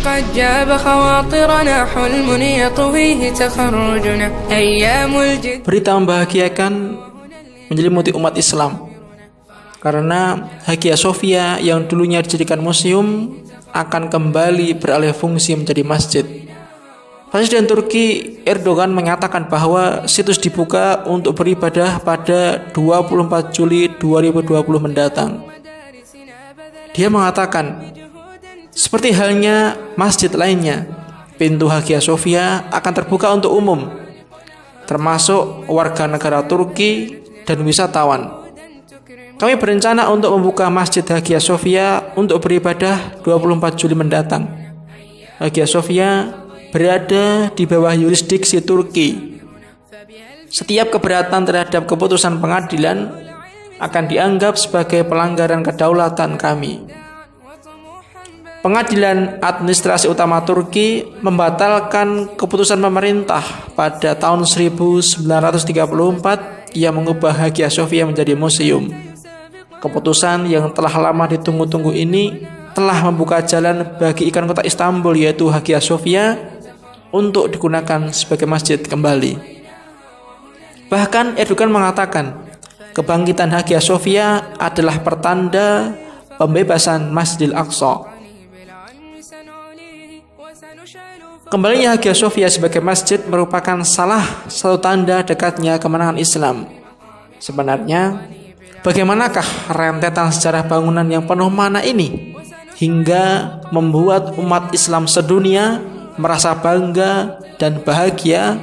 قد جاب خواطرنا حلم يطويه تخرجنا أيام الجد. Berita membahagiakan menyelimuti umat Islam karena Hagia Sophia yang dulunya dijadikan museum akan kembali beralih fungsi menjadi masjid. Presiden Turki Erdogan mengatakan bahwa situs dibuka untuk beribadah pada 24 Juli 2020 mendatang. Dia mengatakan, seperti halnya masjid lainnya, pintu Hagia Sophia akan terbuka untuk umum, termasuk warga negara Turki dan wisatawan. Kami berencana untuk membuka Masjid Hagia Sophia untuk beribadah 24 Juli mendatang. Hagia Sophia berada di bawah yurisdiksi Turki. Setiap keberatan terhadap keputusan pengadilan akan dianggap sebagai pelanggaran kedaulatan kami. Pengadilan Administrasi Utama Turki membatalkan keputusan pemerintah pada tahun 1934 yang mengubah Hagia Sophia menjadi museum. Keputusan yang telah lama ditunggu-tunggu ini telah membuka jalan bagi ikon kota Istanbul yaitu Hagia Sophia untuk digunakan sebagai masjid kembali. Bahkan Erdogan mengatakan, kebangkitan Hagia Sophia adalah pertanda pembebasan Masjidil Aqsa. Kembalinya Hagia Sophia sebagai masjid merupakan salah satu tanda dekatnya kemenangan Islam. Sebenarnya, bagaimanakah rentetan sejarah bangunan yang penuh makna ini hingga membuat umat Islam sedunia merasa bangga dan bahagia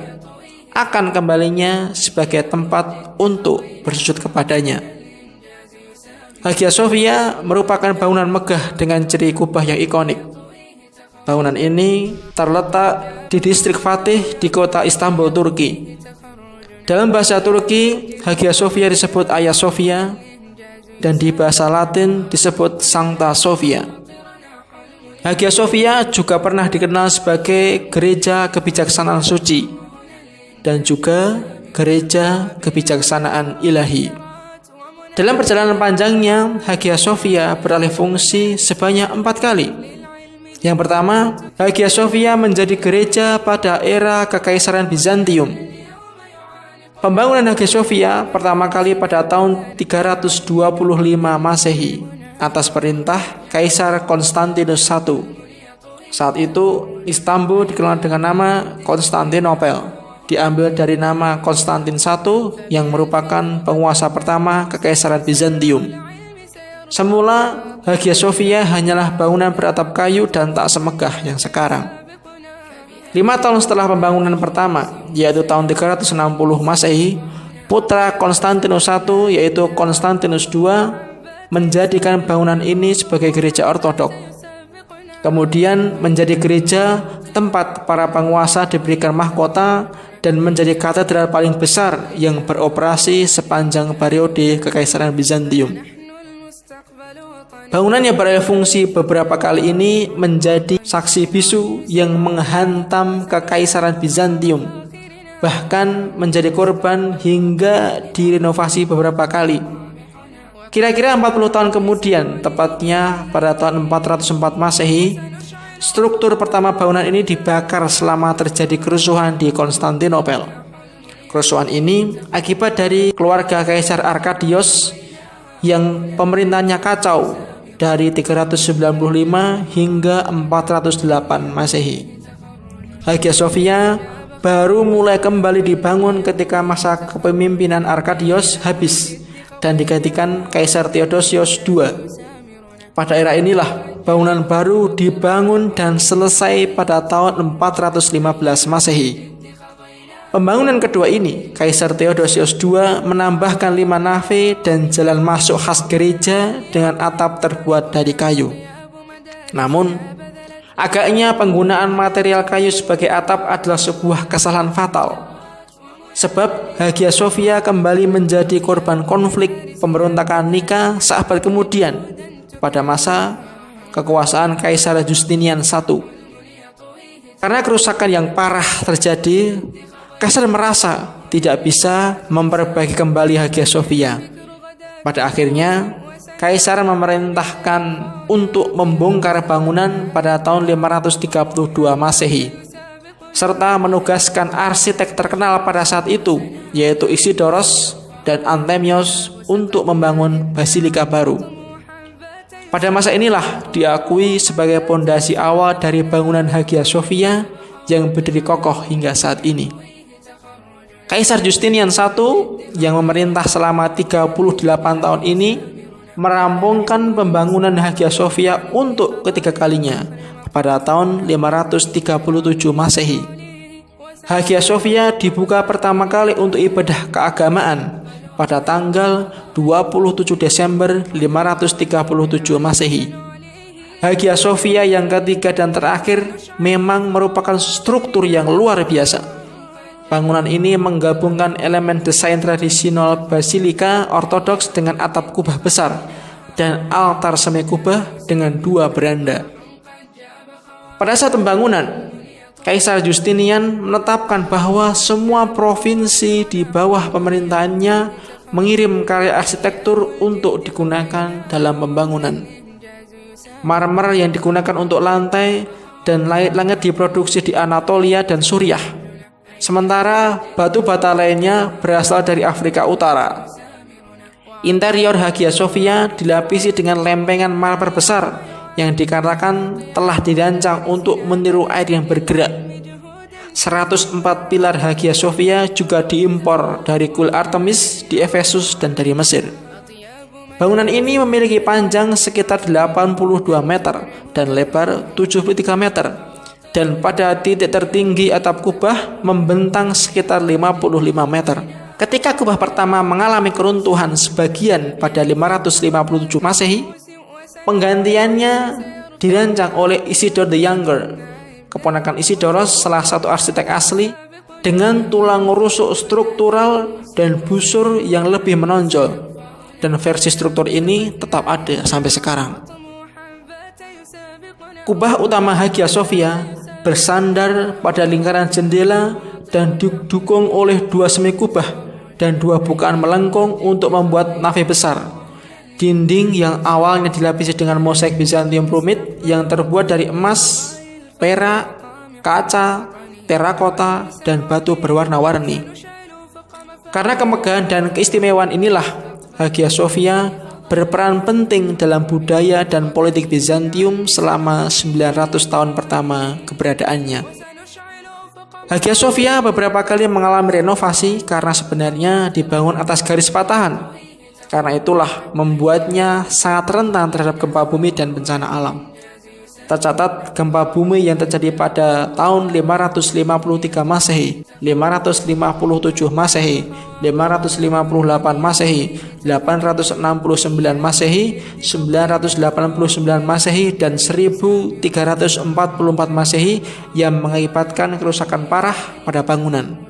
akan kembalinya sebagai tempat untuk bersujud kepadanya. Hagia Sophia merupakan bangunan megah dengan ciri kubah yang ikonik. Bangunan ini terletak di distrik Fatih di kota Istanbul, Turki. Dalam bahasa Turki, Hagia Sophia disebut Hagia Sophia dan di bahasa Latin disebut Sancta Sophia. Hagia Sophia juga pernah dikenal sebagai gereja kebijaksanaan suci dan juga gereja kebijaksanaan ilahi. Dalam perjalanan panjangnya, Hagia Sophia beralih fungsi sebanyak 4 kali. Yang pertama, Hagia Sophia menjadi gereja pada era Kekaisaran Bizantium. Pembangunan Hagia Sophia pertama kali pada tahun 325 Masehi atas perintah Kaisar Konstantinus I. Saat itu Istanbul dikenal dengan nama Konstantinopel, diambil dari nama Konstantin I yang merupakan penguasa pertama Kekaisaran Bizantium. Semula Hagia Sophia hanyalah bangunan beratap kayu dan tak semegah yang sekarang. 5 tahun setelah pembangunan pertama, yaitu tahun 360 Masehi, putra Konstantinus I, yaitu Konstantinus II, menjadikan bangunan ini sebagai gereja ortodok. Kemudian menjadi gereja tempat para penguasa diberikan mahkota dan menjadi katedral paling besar yang beroperasi sepanjang periode Kekaisaran Bizantium. Bangunan yang beralih fungsi beberapa kali ini menjadi saksi bisu yang menghantam Kekaisaran Bizantium, bahkan menjadi korban hingga direnovasi beberapa kali. Kira-kira 40 tahun kemudian, tepatnya pada tahun 404 Masehi, struktur pertama bangunan ini dibakar selama terjadi kerusuhan di Konstantinopel. Kerusuhan ini akibat dari keluarga Kaisar Arkadios yang pemerintahnya kacau dari 395 hingga 408 Masehi. Hagia Sophia baru mulai kembali dibangun ketika masa kepemimpinan Arkadios habis dan digantikan Kaisar Theodosius II. Pada era inilah bangunan baru dibangun dan selesai pada tahun 415 Masehi. Pembangunan kedua ini, Kaisar Theodosius II menambahkan 5 nave dan jalan masuk khas gereja dengan atap terbuat dari kayu. Namun, agaknya penggunaan material kayu sebagai atap adalah sebuah kesalahan fatal. Sebab Hagia Sophia kembali menjadi korban konflik pemberontakan Nika seabad kemudian pada masa kekuasaan Kaisar Justinian I. Karena kerusakan yang parah terjadi, Kaisar merasa tidak bisa memperbaiki kembali Hagia Sophia. Pada akhirnya, Kaisar memerintahkan untuk membongkar bangunan pada tahun 532 Masehi, serta menugaskan arsitek terkenal pada saat itu, yaitu Isidoros dan Anthemios, untuk membangun basilika baru. Pada masa inilah diakui sebagai pondasi awal dari bangunan Hagia Sophia yang berdiri kokoh hingga saat ini. Kaisar Justinian I yang memerintah selama 38 tahun ini merampungkan pembangunan Hagia Sophia untuk ketiga kalinya pada tahun 537 Masehi. Hagia Sophia dibuka pertama kali untuk ibadah keagamaan pada tanggal 27 Desember 537 Masehi. Hagia Sophia yang ketiga dan terakhir memang merupakan struktur yang luar biasa. Bangunan ini menggabungkan elemen desain tradisional basilika ortodoks dengan atap kubah besar dan altar semi kubah dengan 2 beranda. Pada saat pembangunan, Kaisar Justinian menetapkan bahwa semua provinsi di bawah pemerintahannya mengirim karya arsitektur untuk digunakan dalam pembangunan. Marmer yang digunakan untuk lantai dan langit diproduksi di Anatolia dan Suriah. Sementara batu bata lainnya berasal dari Afrika Utara. Interior Hagia Sophia dilapisi dengan lempengan marmer besar yang dikatakan telah dirancang untuk meniru air yang bergerak. 104 pilar Hagia Sophia juga diimpor dari kuil Artemis di Efesus dan dari Mesir. Bangunan ini memiliki panjang sekitar 82 meter dan lebar 73 meter, dan pada titik tertinggi atap kubah membentang sekitar 55 meter. Ketika kubah pertama mengalami keruntuhan sebagian pada 557 Masehi, penggantiannya dirancang oleh Isidore the Younger, keponakan Isidoros, salah satu arsitek asli, dengan tulang rusuk struktural dan busur yang lebih menonjol. Dan versi struktur ini tetap ada sampai sekarang. Kubah utama Hagia Sophia bersandar pada lingkaran jendela dan didukung oleh 2 semi kubah dan 2 bukaan melengkung untuk membuat nave besar. Dinding yang awalnya dilapisi dengan mosaik Bizantium rumit yang terbuat dari emas, perak, kaca, terakota, dan batu berwarna-warni. Karena kemegahan dan keistimewaan inilah, Hagia Sophia berperan penting dalam budaya dan politik Bizantium selama 900 tahun pertama keberadaannya. Hagia Sophia beberapa kali mengalami renovasi karena sebenarnya dibangun atas garis patahan. Karena itulah membuatnya sangat rentan terhadap gempa bumi dan bencana alam. Tercatat gempa bumi yang terjadi pada tahun 553 Masehi, 557 Masehi, 558 Masehi, 869 Masehi, 989 Masehi, dan 1344 Masehi yang mengakibatkan kerusakan parah pada bangunan.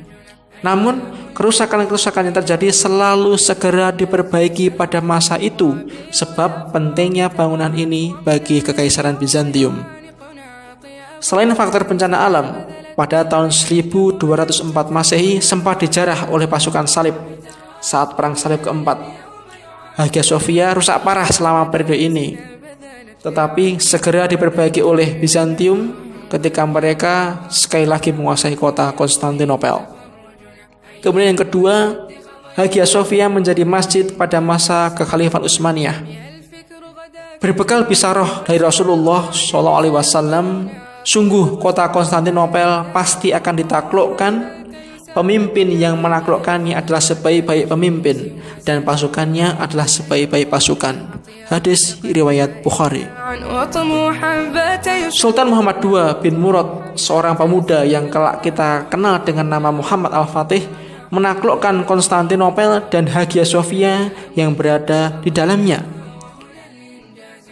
Namun, kerusakan-kerusakan yang terjadi selalu segera diperbaiki pada masa itu, sebab pentingnya bangunan ini bagi Kekaisaran Bizantium. Selain faktor bencana alam, pada tahun 1204 Masehi sempat dijarah oleh pasukan salib saat Perang Salib keempat. Hagia Sophia rusak parah selama periode ini, tetapi segera diperbaiki oleh Bizantium ketika mereka sekali lagi menguasai kota Konstantinopel. Kemudian yang kedua, Hagia Sophia menjadi masjid pada masa Kekhalifahan Utsmaniyah. Berbekal bisaroh dari Rasulullah SAW, sungguh kota Konstantinopel pasti akan ditaklukkan. Pemimpin yang menaklukkannya adalah sebaik-baik pemimpin, dan pasukannya adalah sebaik-baik pasukan. Hadis riwayat Bukhari. Sultan Muhammad II bin Murad, seorang pemuda yang kelak kita kenal dengan nama Muhammad Al-Fatih, menaklukkan Konstantinopel dan Hagia Sophia yang berada di dalamnya.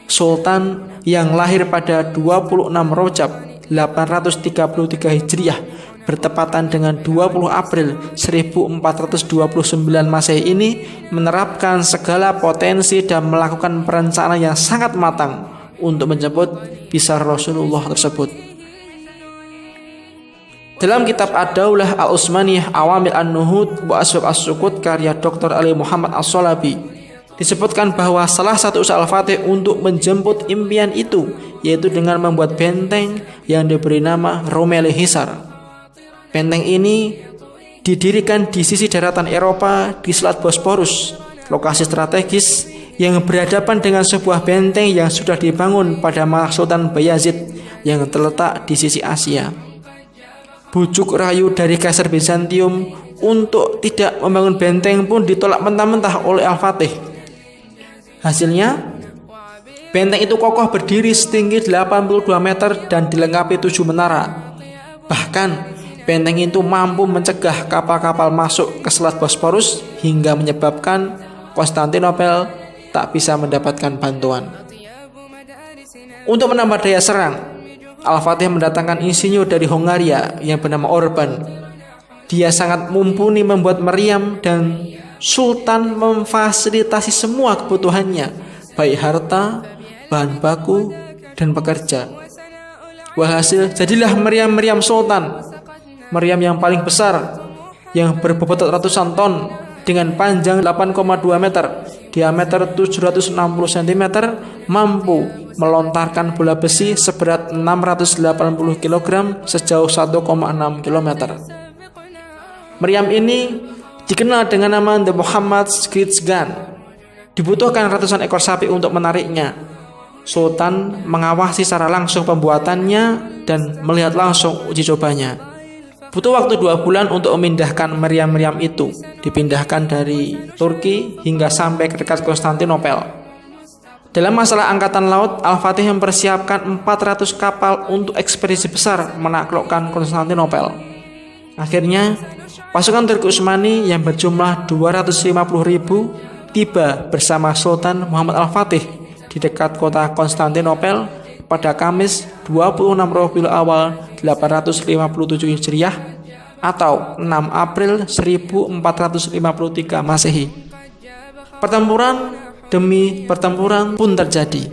Sultan yang lahir pada 26 Rajab 833 Hijriah bertepatan dengan 20 April 1429 Masehi ini menerapkan segala potensi dan melakukan perencanaan yang sangat matang untuk menjemput bisar Rasulullah tersebut. Dalam kitab Ad-Daulah Al-Utsmaniyah Awamil An-Nuhud wa Asbab As-Sukut karya Dr. Ali Muhammad As-Solabi, disebutkan bahwa salah satu usaha Al-Fatih untuk menjemput impian itu yaitu dengan membuat benteng yang diberi nama Rumeli Hisar. Benteng ini didirikan di sisi daratan Eropa di Selat Bosporus, lokasi strategis yang berhadapan dengan sebuah benteng yang sudah dibangun pada masa Sultan Bayazid yang terletak di sisi Asia. Bujuk rayu dari Kaisar Bizantium untuk tidak membangun benteng pun ditolak mentah-mentah oleh Al-Fatih. Hasilnya, benteng itu kokoh berdiri setinggi 82 meter dan dilengkapi 7 menara. Bahkan, benteng itu mampu mencegah kapal-kapal masuk ke Selat Bosporus hingga menyebabkan Konstantinopel tak bisa mendapatkan bantuan. Untuk menambah daya serang, Al-Fatih mendatangkan insinyur dari Hongaria yang bernama Orban. Dia sangat mumpuni membuat meriam dan Sultan memfasilitasi semua kebutuhannya, baik harta, bahan baku, dan pekerja. Walhasil jadilah meriam-meriam Sultan, meriam yang paling besar yang berbobot ratusan ton dengan panjang 8,2 meter, diameter 760 cm, mampu melontarkan bola besi seberat 680 kg sejauh 1,6 km. Meriam ini dikenal dengan nama The Muhammad Great Gun. Dibutuhkan ratusan ekor sapi untuk menariknya. Sultan mengawasi secara langsung pembuatannya dan melihat langsung uji cobanya. Butuh waktu 2 bulan untuk memindahkan meriam-meriam itu. Dipindahkan dari Turki hingga sampai ke dekat Konstantinopel. Dalam masalah angkatan laut, Al-Fatih mempersiapkan 400 kapal untuk ekspedisi besar menaklukkan Konstantinopel. Akhirnya, pasukan Turki Utsmani yang berjumlah 250.000 tiba bersama Sultan Muhammad Al-Fatih di dekat kota Konstantinopel pada Kamis 26 Rabiul Awal 857 Hijriah atau 6 April 1453 Masehi. Pertempuran demi pertempuran pun terjadi,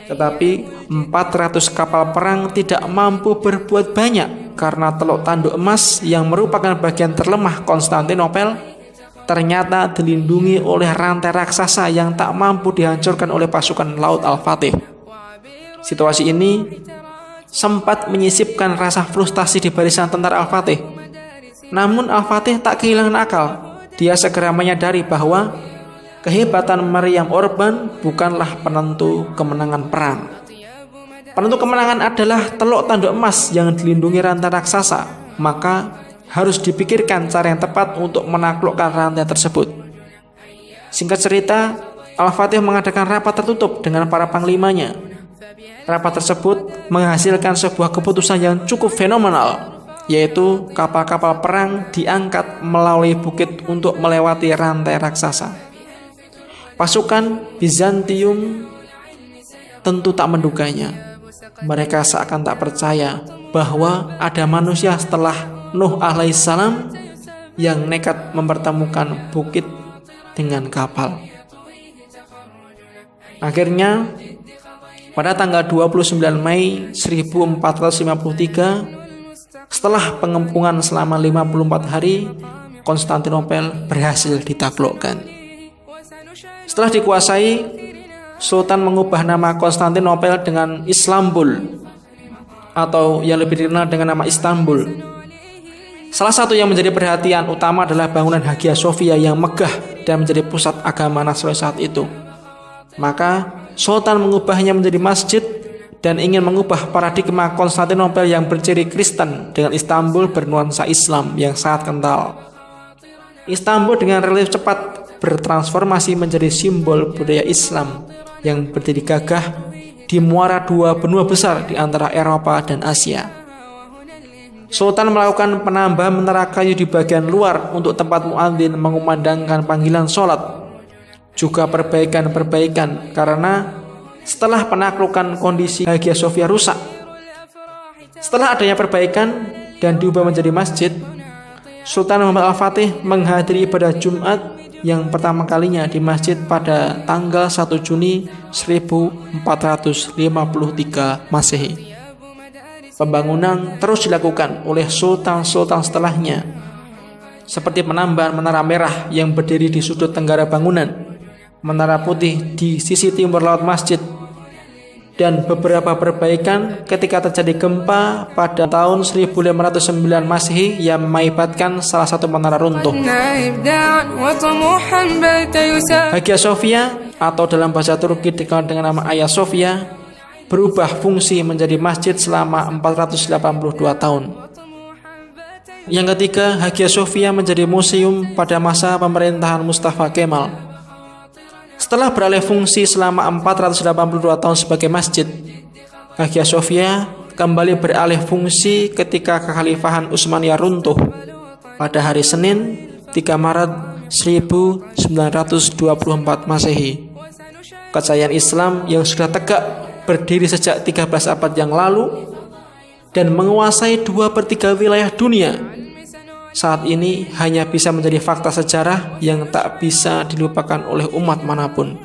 tetapi 400 kapal perang tidak mampu berbuat banyak karena Teluk Tanduk Emas yang merupakan bagian terlemah Konstantinopel ternyata dilindungi oleh rantai raksasa yang tak mampu dihancurkan oleh pasukan laut Al-Fatih. Situasi ini sempat menyisipkan rasa frustasi di barisan tentara Al-Fatih. Namun Al-Fatih tak kehilangan akal. Dia segera menyadari bahwa kehebatan meriam Orban bukanlah penentu kemenangan perang. Penentu kemenangan adalah Teluk Tanduk Emas yang dilindungi rantai raksasa. Maka harus dipikirkan cara yang tepat untuk menaklukkan rantai tersebut. Singkat cerita, Al-Fatih mengadakan rapat tertutup dengan para panglimanya. Rapat tersebut menghasilkan sebuah keputusan yang cukup fenomenal, yaitu kapal-kapal perang diangkat melalui bukit untuk melewati rantai raksasa. Pasukan Bizantium tentu tak menduganya. Mereka seakan tak percaya bahwa ada manusia setelah Nuh alaihissalam yang nekat mempertemukan bukit dengan kapal. Akhirnya, pada tanggal 29 Mei 1453, setelah pengepungan selama 54 hari, Konstantinopel berhasil ditaklukkan. Setelah dikuasai, Sultan mengubah nama Konstantinopel dengan Islambul, atau yang lebih dikenal dengan nama Istanbul. Salah satu yang menjadi perhatian utama adalah bangunan Hagia Sophia yang megah dan menjadi pusat agama Nasrani saat itu. Maka Sultan mengubahnya menjadi masjid dan ingin mengubah paradigma Konstantinopel yang berciri Kristen dengan Istanbul bernuansa Islam yang sangat kental. Istanbul dengan relief cepat bertransformasi menjadi simbol budaya Islam yang berdiri gagah di muara 2 benua besar di antara Eropa dan Asia. Sultan melakukan penambahan menara kayu di bagian luar untuk tempat muadzin mengumandangkan panggilan sholat. Juga perbaikan-perbaikan karena setelah penaklukan kondisi Hagia Sophia rusak. Setelah adanya perbaikan dan diubah menjadi masjid, Sultan Muhammad Al-Fatih menghadiri ibadah Jumat yang pertama kalinya di masjid pada tanggal 1 Juni 1453 Masehi. Pembangunan terus dilakukan oleh sultan-sultan setelahnya, seperti penambahan menara merah yang berdiri di sudut tenggara bangunan, Menara Putih di sisi timur laut masjid, dan beberapa perbaikan ketika terjadi gempa pada tahun 1509 Masehi yang mengakibatkan salah satu menara runtuh. Hagia Sophia atau dalam bahasa Turki dikenal dengan nama Hagia Sophia berubah fungsi menjadi masjid selama 482 tahun. Yang ketiga, Hagia Sophia menjadi museum pada masa pemerintahan Mustafa Kemal. Setelah beralih fungsi selama 482 tahun sebagai masjid, Hagia Sophia kembali beralih fungsi ketika kekhalifahan Utsmaniyah runtuh pada hari Senin 3 Maret 1924 Masehi. Kepercayaan Islam yang sudah tegak berdiri sejak 13 abad yang lalu dan menguasai 2/3 wilayah dunia, saat ini hanya bisa menjadi fakta sejarah yang tak bisa dilupakan oleh umat manapun.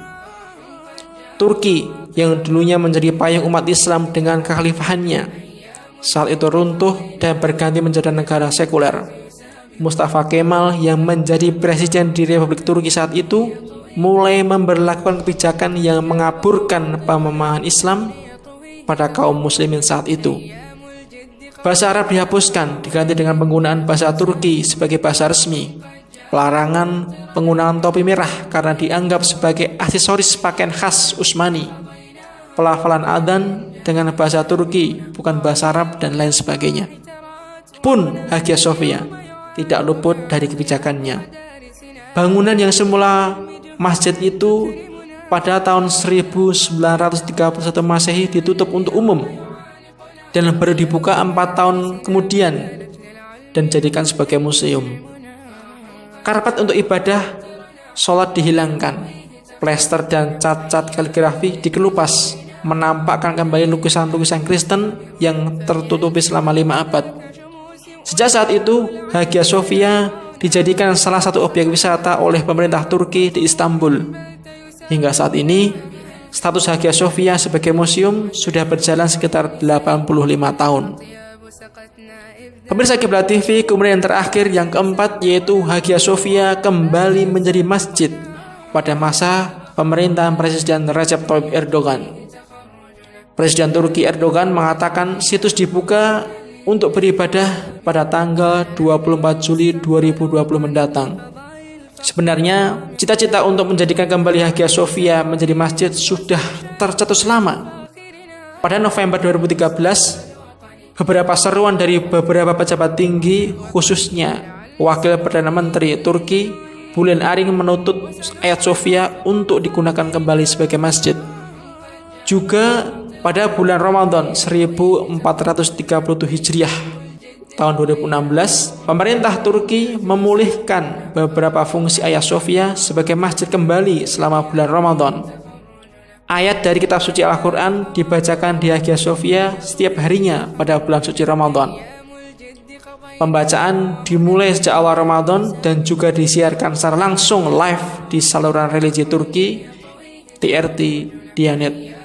Turki yang dulunya menjadi payung umat Islam dengan kekhalifahannya, saat itu runtuh dan berganti menjadi negara sekuler. Mustafa Kemal yang menjadi presiden di Republik Turki saat itu mulai memberlakukan kebijakan yang mengaburkan pemahaman Islam pada kaum muslimin saat itu. Bahasa Arab dihapuskan, diganti dengan penggunaan bahasa Turki sebagai bahasa resmi. Larangan penggunaan topi merah karena dianggap sebagai aksesoris pakaian khas Utsmani. Pelafalan adzan dengan bahasa Turki, bukan bahasa Arab, dan lain sebagainya. Pun Hagia Sophia tidak luput dari kebijakannya. Bangunan yang semula masjid itu pada tahun 1931 Masehi ditutup untuk umum dan baru dibuka 4 tahun kemudian dan dijadikan sebagai museum. Karpet untuk ibadah sholat dihilangkan, plester dan cat-cat kaligrafi dikelupas, menampakkan kembali lukisan-lukisan Kristen yang tertutupi selama 5 abad. Sejak saat itu, Hagia Sophia dijadikan salah satu objek wisata oleh pemerintah Turki di Istanbul. Hingga saat ini, status Hagia Sophia sebagai museum sudah berjalan sekitar 85 tahun. Pemirsa Kiblat TV, kemudian yang terakhir yang keempat yaitu Hagia Sophia kembali menjadi masjid pada masa pemerintahan Presiden Recep Tayyip Erdogan. Presiden Turki Erdogan mengatakan situs dibuka untuk beribadah pada tanggal 24 Juli 2020 mendatang. Sebenarnya, cita-cita untuk menjadikan kembali Hagia Sophia menjadi masjid sudah tercetus lama. Pada November 2013, beberapa seruan dari beberapa pejabat tinggi, khususnya Wakil Perdana Menteri Turki, Bülent Arınç menuntut Hagia Sophia untuk digunakan kembali sebagai masjid. Juga pada bulan Ramadan 1437 Hijriah tahun 2016, pemerintah Turki memulihkan beberapa fungsi Hagia Sophia sebagai masjid kembali selama bulan Ramadan. Ayat dari kitab suci Al-Quran dibacakan di Hagia Sophia setiap harinya pada bulan suci Ramadan. Pembacaan dimulai sejak awal Ramadan dan juga disiarkan secara langsung live di saluran religi Turki, TRT Diyanet.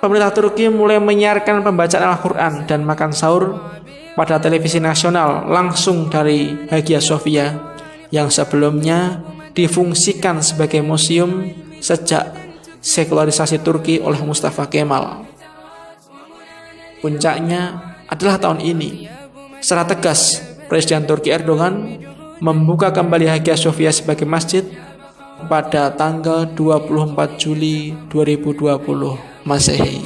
Pemerintah Turki mulai menyiarkan pembacaan Al-Quran dan makan sahur pada televisi nasional langsung dari Hagia Sophia yang sebelumnya difungsikan sebagai museum sejak sekularisasi Turki oleh Mustafa Kemal. Puncaknya adalah tahun ini, secara tegas Presiden Turki Erdogan membuka kembali Hagia Sophia sebagai masjid pada tanggal 24 Juli 2020 Masehi.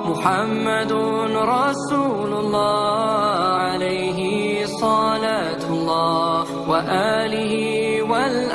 Muhammadun Rasulullah alaihi salatullah wa alihi wal